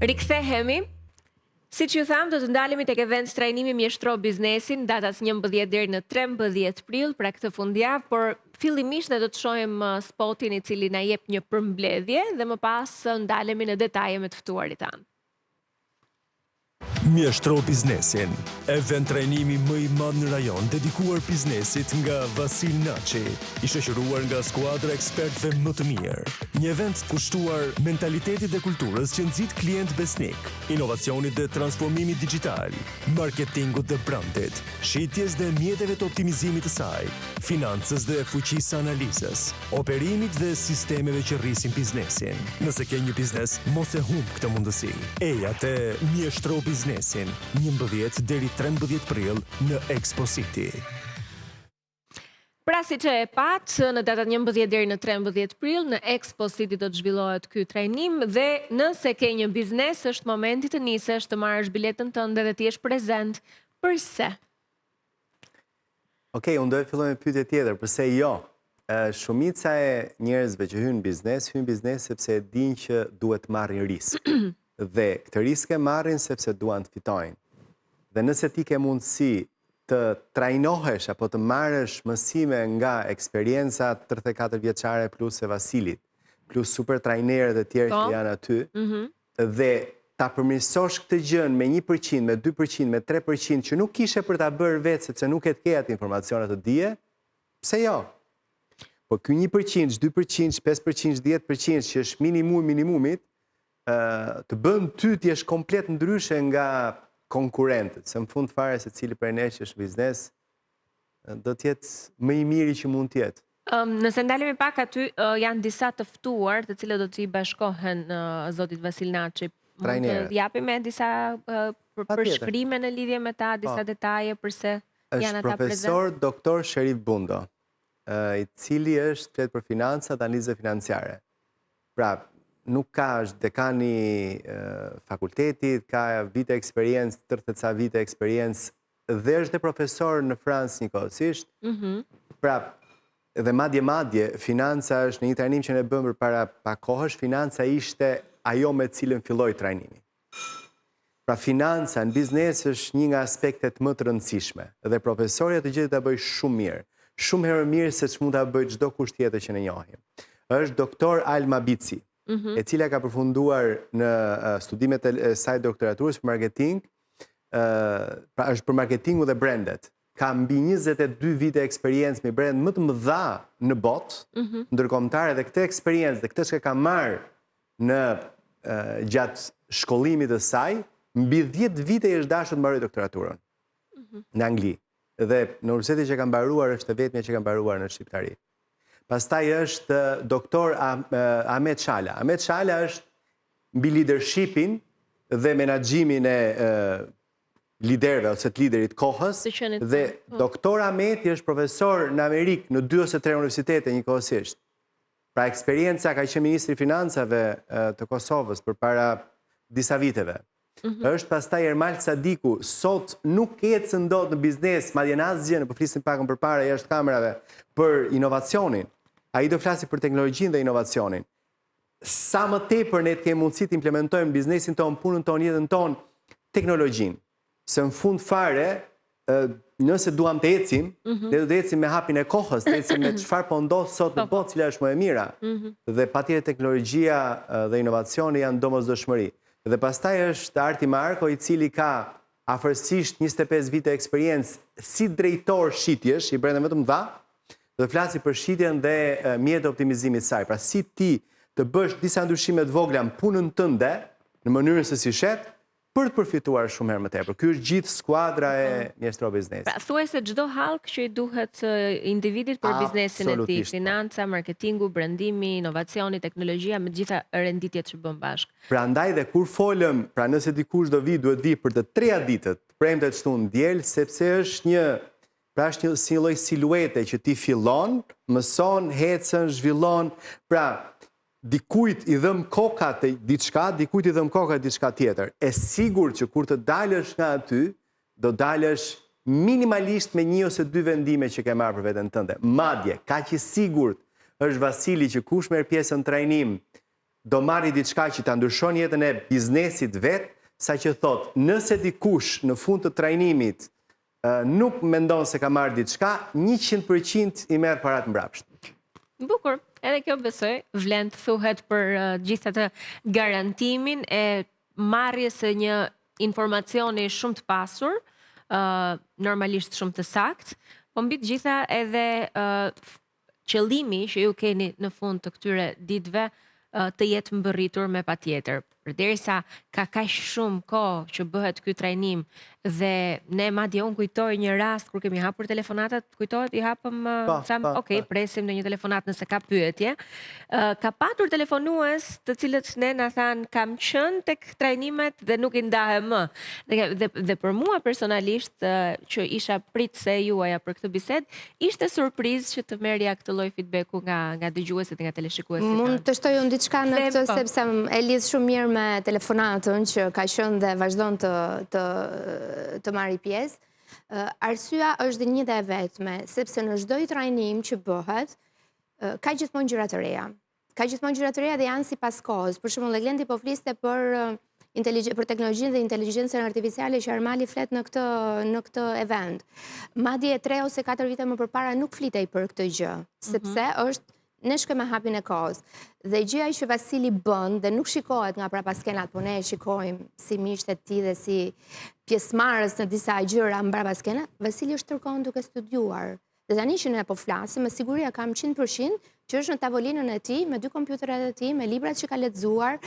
Rikthehemi. Siç ju tham, do të ndalemi tek event trajnimi Mjeshtro biznesin, datat 11 deri në 13 prill, pra këtë fundjavë, por fillimisht ne do të shohim spotin i cili na jep një përmbledhje dhe më pas ndalemi në detaje me të ftuarit tanë. Mjeshtro biznesin, event trajnimi më i madh në rajon dedikuar biznesit nga Vasil Naçi, i shoqëruar nga skuadra ekspertëve më të mirë. Një event të kushtuar mentalitetit dhe kulturës që nxit klient besnik, inovacionit dhe transformimit digital, marketingut dhe brandit, shitjes dhe mjeteve të optimizimit të saj, financës dhe fuqisë analizës, operimit dhe sistemeve që rrisin biznesin. Nëse ke një biznes, mos e humb këtë mundësi. Eja te Mjeshtro biznesin, 11 deri 13 prill në Expo City. Pra si që e patë, në datat 11 deri në 13 prill, në Expo City do të zhvillohet ky trajnim dhe nëse ke një biznes, është momenti të nisesh, të marrësh biletën tënde dhe të jesh prezent. Përse? Okej, unë do të filloj me pyetje tjetër, përse jo? Shumica e njerëzve që hynë biznes sepse e dinë që duhet marrin risk. Dhe këtë risk e marrin sepse duan të fitojnë. Dhe nëse ti ke mundësi të trajnohesh apo të marrësh mësime nga eksperienca 34 vjeçare plus e Vasilit, plus super trajnerët e tjerë që janë aty, dhe ta përmirësosh këtë gjën me 1%, me 2%, me 3% që nuk kishe për ta bërë vetë sepse nuk e ke atë informacionet të dije, pse jo? Po ky 1%, 2%, 5%, 10% që është minimumit, të bën ty të jesh komplet ndryshe nga konkurrentët, se në fund fare se cili për ne që është biznes, do t'jetë më i miri që mund t'jetë. Nëse ndalemi pak aty, janë disa të ftuar, të cilët do t'i bashkohen zotit Vasil Naçi. Mund të japim disa përshkrime në lidhje me ta, disa detaje përse janë ata prezent? Është profesor doktor Sherif Bundo, i cili është flet për financat, analizë financiare. Pra, nuk ka është dekani fakultetit, ka vite eksperiencë, 30 vite eksperiencë, dhe është dhe profesor në Francë njëkohësisht. Pra, dhe madje, financa është në një trajnim që ne bëm për para pak kohësh, financa ishte ajo me cilën filloi trajnimi. Pra, financa në biznes është një nga aspektet më të rëndësishme, dhe profesorja të gjithë ta bëj shumë mirë. Shumë herë mirë se që mund ta bëj çdo kusht tjetër që ne njohim. Është doktor Alma Bici, e cila ka përfunduar në studimet e saj doktoraturës për marketing, pra është për marketingu dhe brandet. Ka mbi 22 vite eksperiencë me brand më të mëdha në botë, ndërkombëtare, dhe këtë eksperiencë dhe këtë që ka marrë në gjatë shkollimit të saj, mbi 10 vite është dashur të mbarojë doktoraturën në Angli. Dhe në universitetin që ka mbaruar është e vetmja që ka mbaruar në Shqiptari. Pastaj është doktor Ahmet Shala. Ahmet Shala është mbi leadershipin dhe menaxhimin e liderëve ose të liderit kohës. Dhe doktor Ahmeti është profesor në Amerikë në 2 ose 3 universitete njëkohësisht. Pra eksperienca ka qenë ministri i financave të Kosovës përpara disa viteve. Është pastaj Ermal Sadiku, sot nuk ecën dot në biznes, madje në asgjë, ne po flisim pak më përpara jashtë kamerave për inovacionin. Ai do flasi për teknologjinë dhe inovacionin. Sa më tepër ne kemi mundësi të implementojmë biznesin ton, punën ton, jetën ton, teknologjinë. Se në fund fare, nëse duam të ecim, ne do të ecim me hapin e kohës, të ecim me çfarë po ndodh sot në botë, cila është më e mira. Dhe patjetër teknologjia dhe inovacioni janë domosdoshmëri. Dhe pastaj është Arti Marko, i cili ka afërsisht 25 vite eksperiencë si drejtor shitjesh, i brenda më të mëdha, do të flasi për shitjen dhe mjetet e optimizimit saj. Pra si ti të bësh disa ndryshime të vogla në punën tënde, në mënyrën se si shet, për të përfituar shumë herë më tepër. Ky është gjithë skuadra e Mjeshtro biznesit. Pra thuaj se çdo hallk që i duhet individit për biznesin e tij, financa, marketingu, brandimi, inovacioni, teknologjia, me gjitha renditjet që bën bashkë. Prandaj dhe kur folëm, pra nëse dikush do vi, duhet vi për të 3 ditët, premte të shtunë diel, sepse është një si lloj siluete që ti fillon, mëson, hecën, zhvillon, pra dikujt i dhëm koka të diçka, dikujt i dhëm koka të diçka tjetër. E sigur që kur të dalësh nga aty, do dalësh minimalisht me 1 ose 2 vendime që ke marrë për veten tënde. Madje, ka që sigurt është Vasili që kush merr pjesën në trajnim do marri diçka që ta ndryshon jetën e biznesit vet, sa që thot, nëse dikush në fund të trajnimit nuk mendon se ka marrë diçka, 100% i merr parat mbrapsht. Bukur, edhe kjo besoj, vlen të thuhet për gjithë atë garantimin e marrjes së një informacioni shumë të pasur, normalisht shumë të sakt, po mbi të gjitha edhe qëllimi që ju keni në fund të këtyre ditëve të jetë mbërritur me patjetër. Përderisa ka kaq shumë kohë që bëhet ky trajnim dhe ne madje unë kujtoj një rast kur kemi hapur telefonatat, kujtohet i hapëm tham, okay, presim në një telefonat nëse ka pyetje. Ka patur telefonues të cilët ne na thanë kam qenë tek trajnimet dhe nuk i ndahem më. Dhe për mua personalisht që isha pritse e juaja për këtë bisedë, ishte surprizë që të merrja këtë lloj feedbacku nga dëgjuesit dhe nga teleshikuesit. Mund të shtoj unë diçka në këtë sepse e lidh shumë mirë me telefonatën që ka qenë dhe vazhdon të marrë pjesë. Arsyeja është një dhe e vetme, sepse në çdo trajnim që bëhet, ka gjithmonë gjëra të reja. Ka gjithmonë gjëra të reja dhe janë sipas kohës. Për shembull, Glendi po fliste për teknologjinë dhe inteligjencën artificiale që Armali flet në këtë event. Madje 3 ose 4 vite më përpara nuk flitej për këtë gjë, sepse është ne shkojmë me hapin e kohës. Dhe gjëja që Vasili bën dhe nuk shikohet nga prapa skenat, po ne e shikojmë si miqtë e tij dhe si pjesëmarrës në disa gjëra mbrapa skenat, Vasili është tërkohën duke studiuar. Dhe tani që ne po flasim, me siguri kam 100% që është në tavolinën e tij, me 2 kompjuterat e tij, me librat që ka lexuar,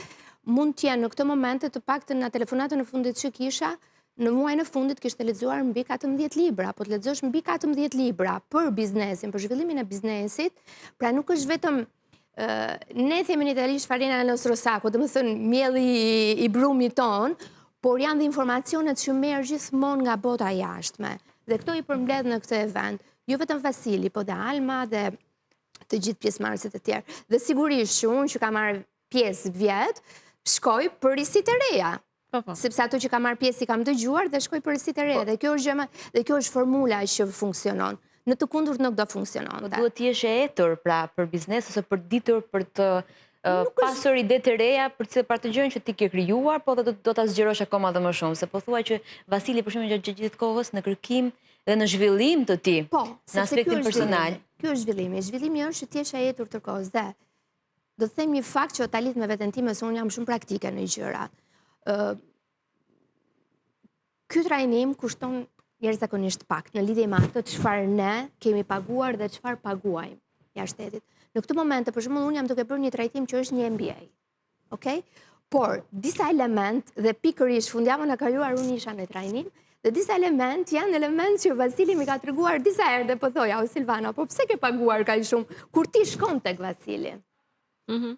mund të jenë në këtë moment të paktën në telefonatën në fundit që kisha, në muajin e fundit kishte lexuar mbi 14 libra, po të lexosh mbi 14 libra për biznesin, për zhvillimin e biznesit, pra nuk është vetëm ne themi në italisht farina e nostro sacco, domethënë mielli i brumit ton, por janë dhe informacionet që merr gjithmonë nga bota jashtme. Dhe këto i përmbledh në këtë event, jo vetëm Vasili, po dhe Alma dhe të gjithë pjesëmarrësit e tjerë. Dhe sigurisht që unë që kam marrë pjesë vjet, shkoj për risit e reja. Sepse ato që kam marrë pjesë i kam dëgjuar dhe shkoj për risit e reja. Dhe kjo është formula që funksionon. Në të kundërt nuk do funksionon. Duhet të jesh e etur pra për biznes ose për ditur për të pasur ide të reja për të gjën që ti ke krijuar, po dhe do ta zgjerosh akoma dhe më shumë. Se po thua që Vasili për shembull gjatë gjithë kohës në kërkim dhe në zhvillim të tij, në aspektin personal. Ky është zhvillimi. Zhvillimi është që ti je e etur tërkohës dhe do të them një fakt që ta lidh me veten time se unë jam shumë praktike në gjëra. Ky trajnim kushton jashtëzakonisht pak në lidhje me atë çfarë ne kemi paguar dhe çfarë paguajmë jashtë shtetit. Në këtë moment, për shembull, unë jam duke bërë një trajtim që është një MBA. Okej? Por disa element dhe pikërisht fundjavën e kaluar unë isha në trajnim dhe disa element janë element që Vasili më ka treguar disa herë dhe po thoja, o Silvana, po pse ke paguar kaq shumë kur ti shkon tek Vasili?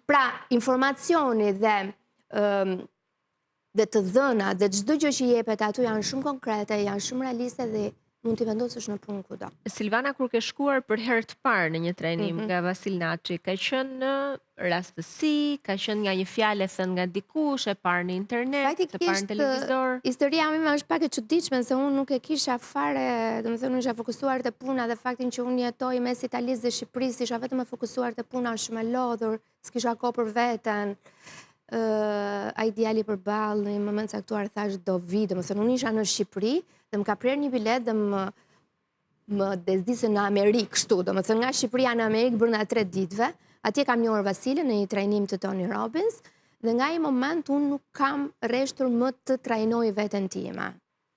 Pra, informacioni dhe të dhëna dhe çdo gjë që jepet aty janë shumë konkrete, janë shumë realiste dhe mund t'i vendosësh në punë kudo. Silvana, kur ke shkuar për herë të parë në një trajnim nga Vasil Naçi, ka qenë në rastësi, ka qenë nga një fjalë thënë nga dikush, e parë në internet, e parë në televizor? Historia ime është pak e çuditshme se unë nuk e kisha fare, domethënë unë isha fokusuar te puna dhe faktin që unë jetoj mes Italisë dhe Shqipërisë, isha vetëm e fokusuar te puna, shumë e lodhur, s'kisha kohë për veten. Ai djali përballë në një moment caktuar thash do vi, domethënë unë isha në Shqipëri dhe më ka prerë një bilet dhe më dezdisën në Amerikë kështu, domethënë nga Shqipëria në Amerikë brenda 3 ditëve. Atje kam njohur Vasilin në një trajnim të Tony Robbins dhe nga ai moment unë nuk kam rreshtur më të trajnoj veten time.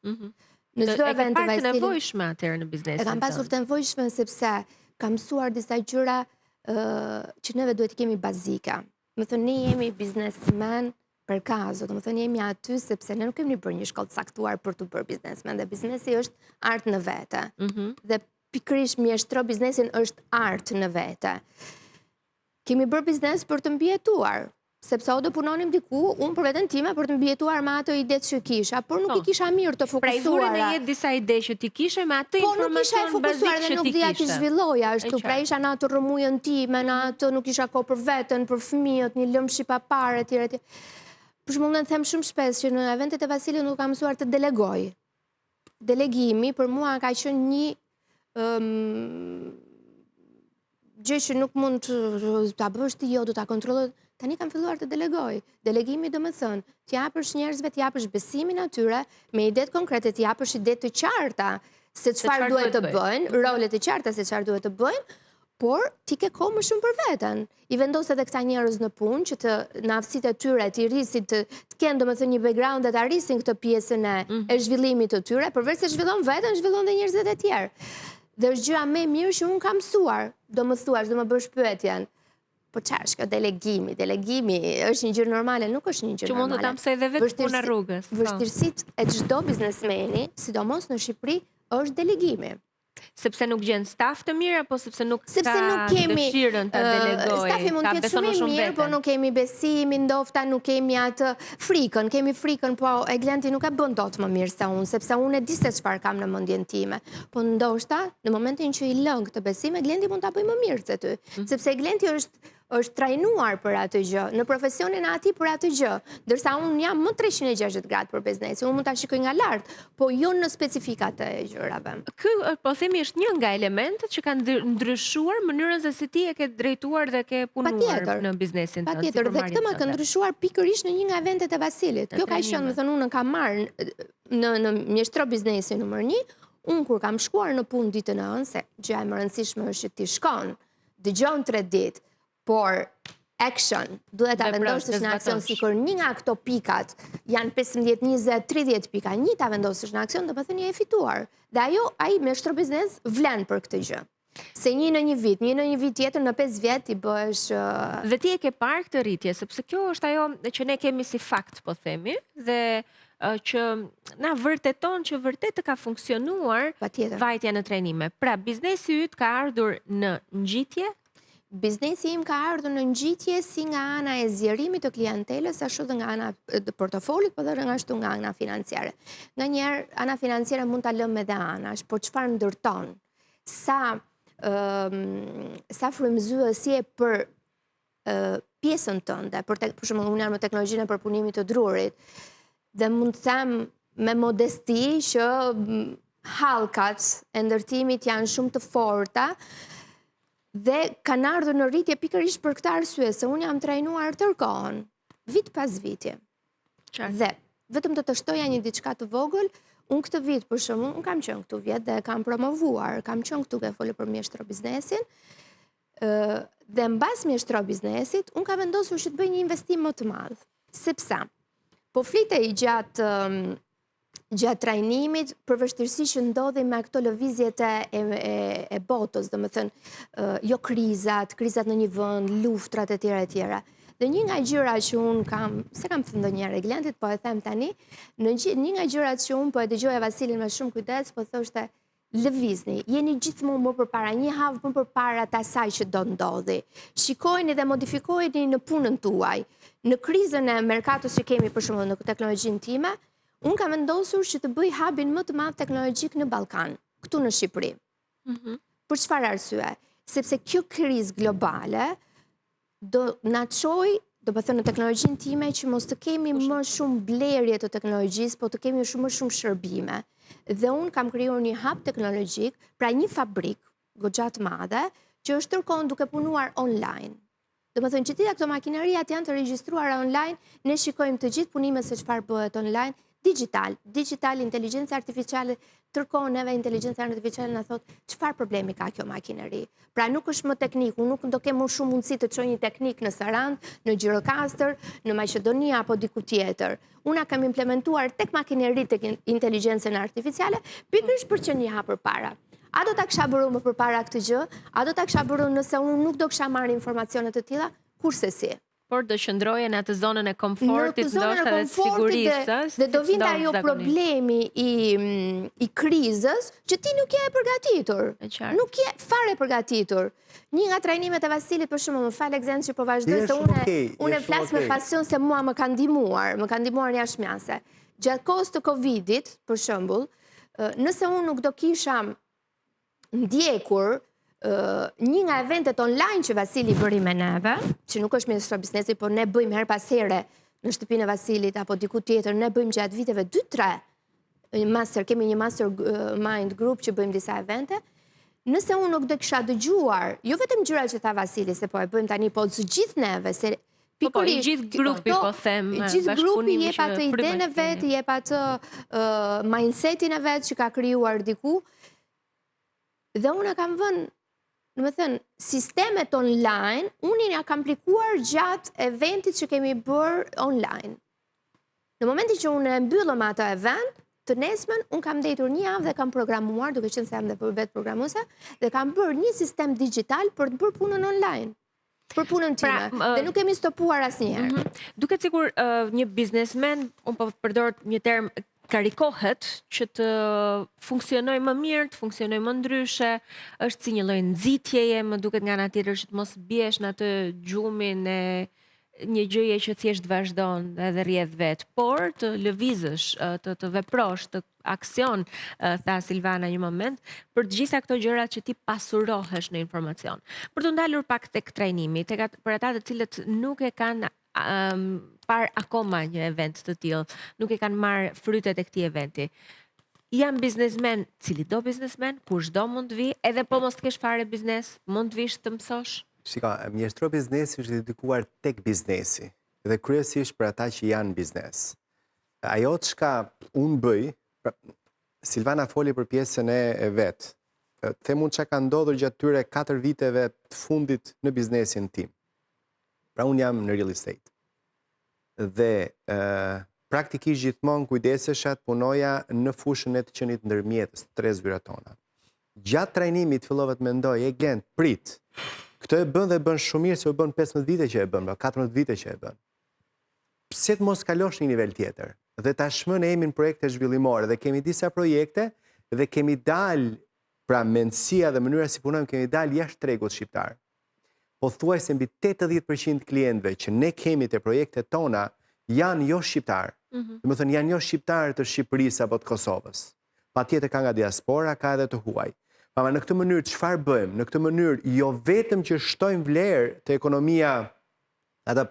Në çdo event të Vasilit. E kam pasur të nevojshme atëherë në biznesin. E kam pasur të nevojshme sepse kam mësuar disa gjëra që neve duhet të kemi bazike. Më thënë, ne jemi biznesmen për kazo, më thënë, jemi aty sepse ne nuk kemi bërë një shkollë caktuar për të bërë biznesmen, dhe biznesi është art në vete. Dhe pikërisht mjeshtro biznesin është art në vete. Kemi bërë biznes për të mbijetuar, sepse o do punonim diku, unë për veten time për të mbijetuar me ato idet që kisha, por nuk i kisha mirë të fokusuara. Pra i vuri në jetë disa ide që ti kishe me atë informacion bazik që ti kishe. Nuk dhja të zhvilloja, ashtu, pra isha në atë rëmujën time, në atë nuk isha ko për veten, për fëmijët, një lëmë shipa pare, tjere. Për shembull, në them shumë shpesh që në eventet e Vasilit nuk kam mësuar të delegoj. Delegimi për mua ka qenë një gjë që nuk mund ta bësh ti, jo, do ta kontrolloj. Tani kam filluar të delegoj. Delegimi do të thënë, të japësh njerëzve, të japësh besimin atyre, me idet konkrete, të japësh ide të qarta se çfarë duhet të bëjnë, rolet të qarta se çfarë duhet të bëjnë, por ti ke kohë më shumë për veten. I vendos edhe këta njerëz në punë që në aftësitë e tyre të rrisin të kenë domethënë një background dhe të arrisin këtë pjesën e zhvillimit të tyre, përveç se zhvillon veten, zhvillon edhe njerëzit e tjerë. Dhe është gjëra më e mirë që unë kam mësuar. Do më thuash, do më bësh pyetjen. Po çfarë është delegimi? Delegimi është një gjë normale, nuk është një gjë normale. Që mund të ta mësoj edhe vetë puna rrugës. Vështirësitë e çdo biznesmeni, sidomos në Shqipëri, është delegimi. Sepse nuk gjen staf të mirë, apo sepse nuk kemi dëshirën të delegojë. Stafi mund të jetë shumë i mirë, po nuk kemi besimin, ndofta nuk kemi atë frikën. Kemi frikën, po e Glenti nuk e bën dot më mirë se unë, sepse unë e di se çfarë kam në mendjen time. Po ndoshta, në momentin që i lën këtë besim, Glenti mund ta bëjë më mirë se ty, sepse Glenti është trajnuar për atë gjë, në profesionin e ati për atë gjë, dërsa unë jam më 360 gradë për biznesi, unë mund ta shikoj nga lart, po jo në specifikat e gjërave. Ky, po themi, është një nga elementet që kanë ndryshuar mënyrën se si ti e ke drejtuar dhe ke punuar në biznesin tënd. Patjetër, dhe këtë më ka ndryshuar pikërisht në një nga eventet e Vasilit. Kjo ka qenë, më thënë, unë kam marrë në mjeshtro biznesi numër 1, unë kur kam shkuar në punë ditën e ënë, se gjëja më e rëndësishme është që ti shkon, dëgjon 3 ditë, por action, duhet ta vendosësh në aksion, sikur një nga këto pikat janë 15, 20, 30 pika, një ta vendosësh në aksion, do të thënë je e fituar. Dhe ai mjeshtro biznes vlen për këtë gjë. Se një në një vit tjetër, në 5 vjet i bëhesh... Dhe ti e ke parë këtë rritje, sepse kjo është ajo që ne kemi si fakt, po themi, dhe që na vërteton që vërtet të ka funksionuar vajtja në trajnime. Pra, biznesi yt ka ardhur në ngjitje. Biznesi im ka ardhur në ngjitje si nga ana e zgjerimit të klientelës, ashtu edhe nga ana e portofolit, por edhe ashtu nga ana financiare. Nganjëherë ana financiare mund ta lëmë edhe anash, por çfarë ndërton? Sa frymëzuesi për pjesën tënde, për shembull unë jam në teknologjinë e përpunimit të drurit, dhe mund të them me modesti që hallkat e ndërtimit janë shumë të forta, dhe kanë ardhur në rritje pikërisht për këtë arsye, se unë jam trajnuar tërkohën, vit pas viti. Dhe vetëm të shtoja një diçka të vogël, unë këtë vit, për shembull, unë kam qenë këtu vjet dhe kam promovuar, kam qenë këtu ke folë për mjeshtro biznesin, dhe mbas mjeshtro biznesit, unë kam vendosur që të bëj një investim më të madh. Sepse po flitej gjatë trajnimit për vështirësi që ndodhi me këto lëvizjet e botës, do më thënë, jo krizat në një vënd, luftrat e tjera. Dhe një nga gjëra që unë kam, se kam thënë ndonjëherë Glentit, po e them tani, një nga gjërat që unë po e dëgjoja Vasilin me shumë kujdes, po thoshte, lëvizni, jeni gjithmonë më përpara, një havë më përpara të asaj që do ndodhi. Shikojni dhe modifikojni në punën tuaj. Në krizën e merkatos që kemi për shembull në teknologjinë time, unë kam vendosur që të bëj hubin më të madh teknologjik në Ballkan, këtu në Shqipëri. Për çfarë arsye? Sepse kjo krizë globale do na çojë, do të thënë, në teknologjinë time që mos të kemi më shumë blerje të teknologjisë, po të kemi më shumë shërbime. Dhe unë kam krijuar një hub teknologjik, pra një fabrik goxha të madhe, që është tërkohën duke punuar online. Do të thënë që gjitha këto makineriat janë të regjistruara online, ne shikojmë të gjithë punimet se çfarë bëhet online, digital, inteligjencë artificiale, tërkohën neve inteligjencë artificiale na thot çfarë problemi ka kjo makineri. Pra nuk është më teknik, unë nuk do kem më shumë mundësi të çoj një teknik në Sarand, në Gjirokastër, në Maqedoni apo diku tjetër. Unë kam implementuar tek makineritë tek inteligjencën artificiale, pikërisht për që një hap përpara. A do ta kisha bërë më përpara këtë gjë? A do ta kisha bërë nëse unë nuk do kisha marrë informacione të tilla? Kurse si. Por do qëndroje në atë zonën e komfortit, ndoshta dhe të sigurisë. Dhe do vinte ajo problemi i krizës që ti nuk je e përgatitur. Nuk je fare përgatitur. Një nga trajnimet e Vasilit, për shembull, më fal Glentit që po vazhdoj, se unë flas me pasion se mua më ka ndihmuar jashtëmjase. Gjatë kohës të Covidit, për shembull, nëse unë nuk do kisha ndjekur një nga eventet online që Vasili bëri me neve, që nuk është mjeshtro biznesi, por ne bëjmë her pas here në shtëpinë e Vasilit apo diku tjetër, ne bëjmë gjatë viteve 2-3 master, kemi një mastermind group që bëjmë disa evente, nëse unë nuk do kisha dëgjuar, jo vetëm gjëra që tha Vasili, se po e bëjmë tani, po të gjithë neve, se i gjithë grupi, po them, gjithë grupi jep atë idenë e vetë, jep atë mindsetin e vetë që ka krijuar diku, dhe unë kam vënë, në më thënë, sistemet online, unë ja kam plikuar gjatë eventit që kemi bërë online. Në momentin që unë e mbyllëm atë event, të nesmen, unë kam dejtur një javë dhe kam programuar, duke qenë se jam dhe vetë programuese, dhe kam bërë një sistem digital për të bërë punën online, për punën time, dhe nuk kemi stopuar asnjëherë. Duket sikur një biznesmen, unë po përdor një term, karikohet që të funksionoj më mirë, të funksionoj më ndryshe, është si një lloj nxitjeje, më duket nga ana tjetër që të mos biesh në atë gjumin e një gjëje që thjesht vazhdon edhe rrjedh vet, por të lëvizësh, të veprosh, të aksion, tha Silvana një moment, për të gjitha këto gjërat që ti pasurohesh në informacion. Për të ndalur pak tek trajnimi, për ata të cilët nuk e kanë par akoma një event të tillë, nuk e kanë marrë frytet e këtij eventi. Jam biznesmen, cili do biznesmen, kushdo mund të vi, edhe po mos të kesh fare biznes, mund të vish të mësosh? Shika, mjeshtro biznesi është dedikuar tek biznesi dhe kryesisht për ata që janë biznes. Ajo çka unë bëj, Silvana foli për pjesën e vet. Them unë çka ka ndodhur gjatë tyre 4 viteve të fundit në biznesin tim. Pra unë jam në real estate. Dhe praktikisht gjithmonë kujdesesha të punoja në fushën e të qenit ndërmjetës, të 3 zyrat tona. Gjatë trajnimit fillova të mendoj, e Glen, prit. Këtë e bën dhe bën shumë mirë, se u bën 15 vite që e bën, 14 vite që e bën. Pse të mos kalosh një nivel tjetër? Dhe tashmë ne jemi në projekte zhvillimore dhe kemi disa projekte dhe kemi dalë, pra mendësia dhe mënyra si punojmë, kemi dalë jashtë tregut shqiptar. Po thuaj se mbi 80% klientëve që ne kemi të projektet tona janë jo shqiptar. Dhe më thënë janë jo shqiptar të Shqipërisë apo të Kosovës. Patjetër ka nga diaspora, ka edhe të huaj. Ama në këtë mënyrë çfarë bëjmë? Në këtë mënyrë jo vetëm që shtojmë vlerë të ekonomia, ata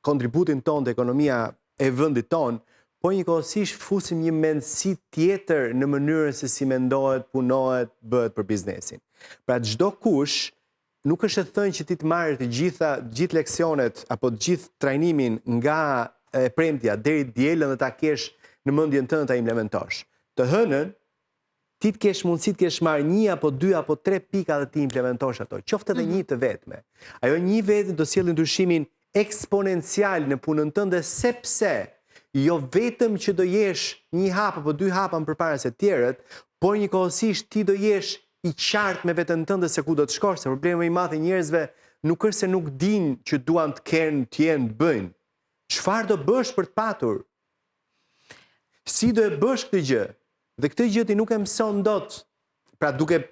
kontributin ton të ekonomia e vendit ton, po njëkohësisht fusim një mendësi tjetër në mënyrën se si mendohet, punohet, bëhet për biznesin. Pra çdo kush nuk është e thënë që ti të marrë të gjithë leksionet apo të gjithë trajnimin nga e premtja deri dielën dhe ta kesh në mendjen tënde ta implementosh. Të hënën ti të kesh mundësi të kesh marrë 1 apo 2 apo 3 pika dhe ti implementosh ato, qoftë edhe një të vetme. Ajo një vetë do sjellë ndryshimin eksponencial në punën tënde, sepse jo vetëm që do jesh 1 hap apo 2 hapa përpara se tjerët, por njëkohësisht ti do jesh i qartë me veten tënde se ku do të shkosh, se problemi i madh i njerëzve nuk është se nuk dinë që duan të kenë, të jenë, të bëjnë. Çfarë do bësh për të patur? Si do e bësh këtë gjë? Dhe këtë gjë ti nuk e mëson dot, pra duke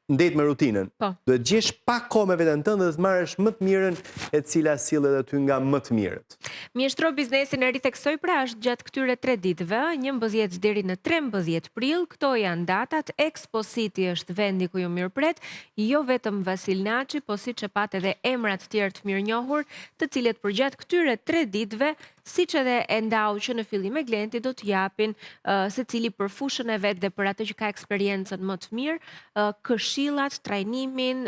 ndet me rutinën. Duhet gjesh pak kohë me veten tënde dhe të marrësh më të mirën e cila sillet aty nga më të mirët. Mjeshtro biznesin e ritheksoj pra është gjatë këtyre 3 ditëve, 11 deri në 13 prill, këto janë datat. Expo City është vendi ku ju mirëpret, jo vetëm Vasil Naçi, po siç e pat edhe emra të tjerë të mirënjohur, të cilët përgjatë këtyre 3 ditëve, siç edhe e ndau që në fillim e Glenti, do të japin secili për fushën e vet dhe për atë që ka eksperiencën më të mirë, këshillat, trajnimin,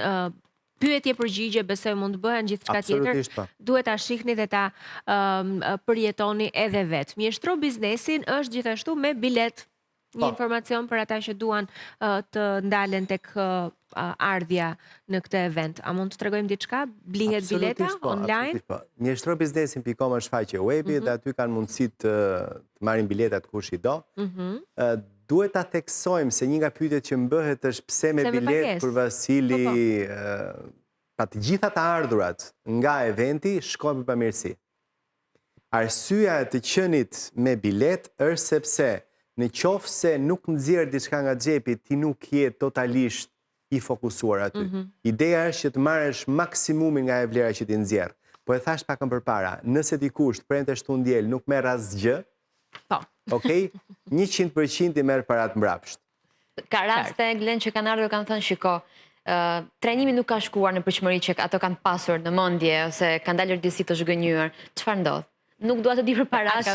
pyetje përgjigje, besoj mund të bëhen, gjithçka tjetër. Duhet ta shihni dhe ta përjetoni edhe vet. Mjeshtro biznesin është gjithashtu me bilet. Një informacion për ata që duan të ndalen tek ardhja në këtë event. A mund të tregojmë diçka? Blihet bileta online? Mjeshtrobiznesin.com është faqe webi dhe aty kanë mundësi të marrin biletat kush i do. Duhet ta theksojmë se një nga pyetjet që mbëhet është pse me bilet kur Vasili, pa të gjitha të ardhurat nga eventi shkojnë për pamirësi. Arsyeja e të qenit me bilet është sepse në qoftë se nuk nxjerr diçka nga xhepi, ti nuk je totalisht i fokusuar aty. Ideja është që të marrësh maksimumin nga e vlera që ti nxjerr. Po e thash pakën përpara, nëse dikush prente shtu ndjel nuk merr asgjë, okej, 100% i merr parat mbrapsht. Ka raste, Glen, që kanë ardhur kanë thënë shiko, trajnimi nuk ka shkuar në përqëmëri që ato kanë pasur në mendje ose kanë dalë disi të zhgënjur. Çfarë ndodh? Nuk dua të di për para se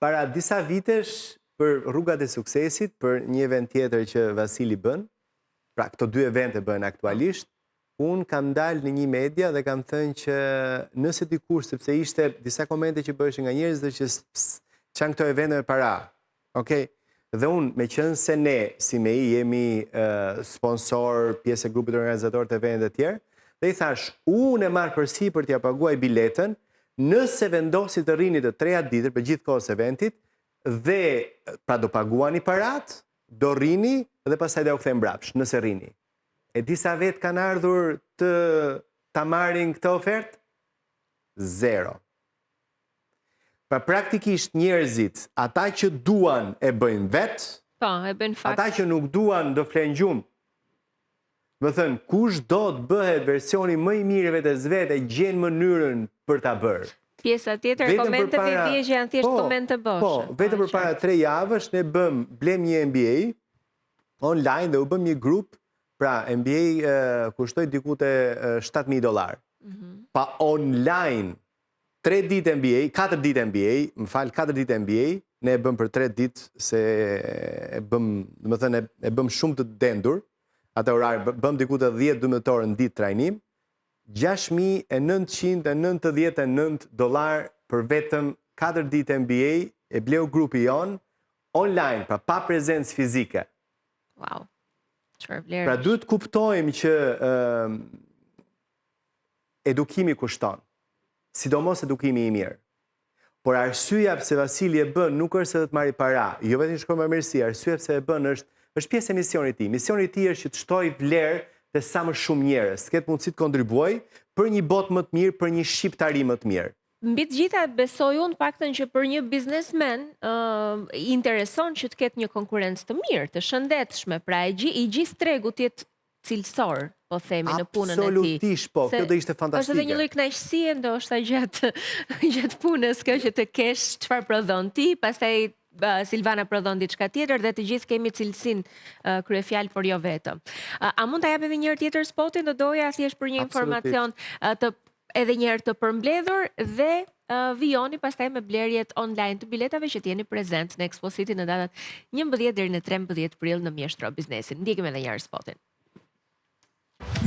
Para disa vitesh, për rrugat e suksesit, për një event tjetër që Vasili bën, pra këto dy evente bën aktualisht, unë kam dalë në një media dhe kam thënë që nëse dikush, sepse ishte disa komente që bëshin nga njerëz dhe që çan këto evente me para. Okej? Dhe unë, me qënë se ne, si me i, jemi sponsor, pjesë e grupit organizator të evente të tjerë, dhe i thash, unë e marrë përsi për t'ja paguaj biletën, nëse vendosit të rini të 3 ditër për gjithë kohës eventit, dhe pra do paguani parat, do rini dhe pastaj do u kthem mbrapsht, nëse rini. E disa vetë kanë ardhur ta marrin këtë ofertë? 0. Pra praktikisht njerëzit, ata që duan e bëjnë vetë, Po, e bën fakt. ata që nuk duan do flen gjumë. Më thënë, kush do të bëhet versioni më i mirë vetes vetë e gjen mënyrën për ta bërë. Pjesa tjetër, komenteve i bie që janë thjesht komente boshe. Po, vetëm përpara 3 javësh ne blem një MBA online dhe u bëm një grup, pra MBA kushtoi diku te $7,000. Pa online 3 ditë MBA, 4 ditë MBA, më fal, 4 ditë MBA, ne e bëm për 3 ditë se e bëm shumë të dendur. Atë orar bëm diku të 10-12 orë në ditë trajnim. $6,999 për vetëm 4 ditë MBA e bleu grupi jon online, pra pa prezencë fizike. Wow. Çfarë vlerë. Pra duhet kuptojmë që edukimi kushton. Sidomos edukimi i mirë. Por arsyeja pse Vasili e bën nuk është se do të marrë para, jo vetëm shkon me mirësi, arsyeja pse e bën është pjesë e misionit të tij. Misioni i tij është që të shtojë vlerë te sa më shumë njerëz, të ketë mundësi të kontribuoj për një botë më të mirë, për një shqiptari më të mirë. Mbi të gjitha besoj unë paktën që për një biznesmen i intereson që të ketë një konkurrencë të mirë, të shëndetshme, pra i gjithë tregu të jetë cilësor, po themi, në punën e tij. Absolutisht, po, kjo do ishte fantastike. Është edhe një lloj kënaqësie ndoshta gjatë punës kjo që të kesh çfarë prodhon ti, pastaj Silvana prodhon diçka tjetër dhe të gjithë kemi cilësinë kryefjalë, por jo vetëm. A mund ta japim një herë tjetër spotin, do doja thjesht për një informacion edhe një herë të përmbledhur dhe vijoni pastaj me blerjet online të biletave që t'jeni prezent në Expo City në datat 11 deri në 13 prill në Mjeshtro Biznesin. Ndjekim edhe një herë spotin.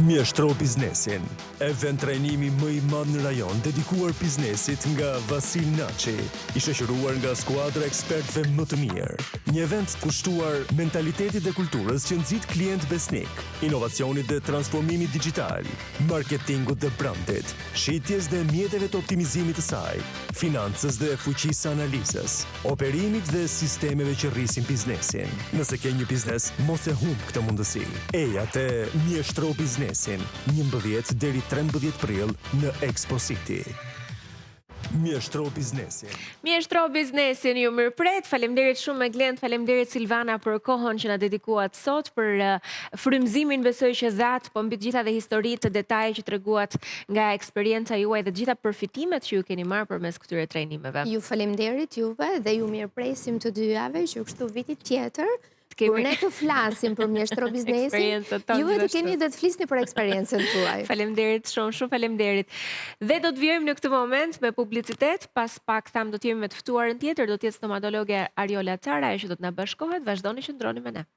Mjeshtro Biznesin, event trajnimi më i madh në rajon dedikuar biznesit nga Vasil Naçi, i shoqëruar nga skuadra ekspertëve më të mirë. Një event kushtuar mentalitetit dhe kulturës që nxit klient besnik, inovacionit dhe transformimit digital, marketingut dhe brandit, shitjes dhe mjeteve të optimizimit të saj, financës dhe fuqisë analizës, operimit dhe sistemeve që rrisin biznesin. Nëse ke një biznes, mos e humb këtë mundësi. Eja te Mjeshtro Biznesin, 11 deri 13 prill në Expo City. Mjeshtro Biznesin. Mjeshtro Biznesin ju mirëpret. Faleminderit shumë me Glend, faleminderit Silvana për kohën që na dedikuat sot, për frymëzimin besoj që dhat, po mbi të gjitha dhe historitë, detaje që treguat nga eksperienca juaj dhe të gjitha përfitimet që ju keni marrë përmes këtyre trajnimeve. Ju faleminderit juve dhe ju mirëpresim të dy javë që kështu viti tjetër. Kur ne të flasim për Mjeshtro Biznesin, juve të keni dhe të flisni për eksperiencën tuaj. Faleminderit shumë faleminderit. Dhe do të vjojmë në këtë moment me publicitet, pas pak tham do të jemi me të ftuarën tjetër, do të jetë stomatologe Ariola Cara, që do të na bashkohet, vazhdoni që ndroni me ne.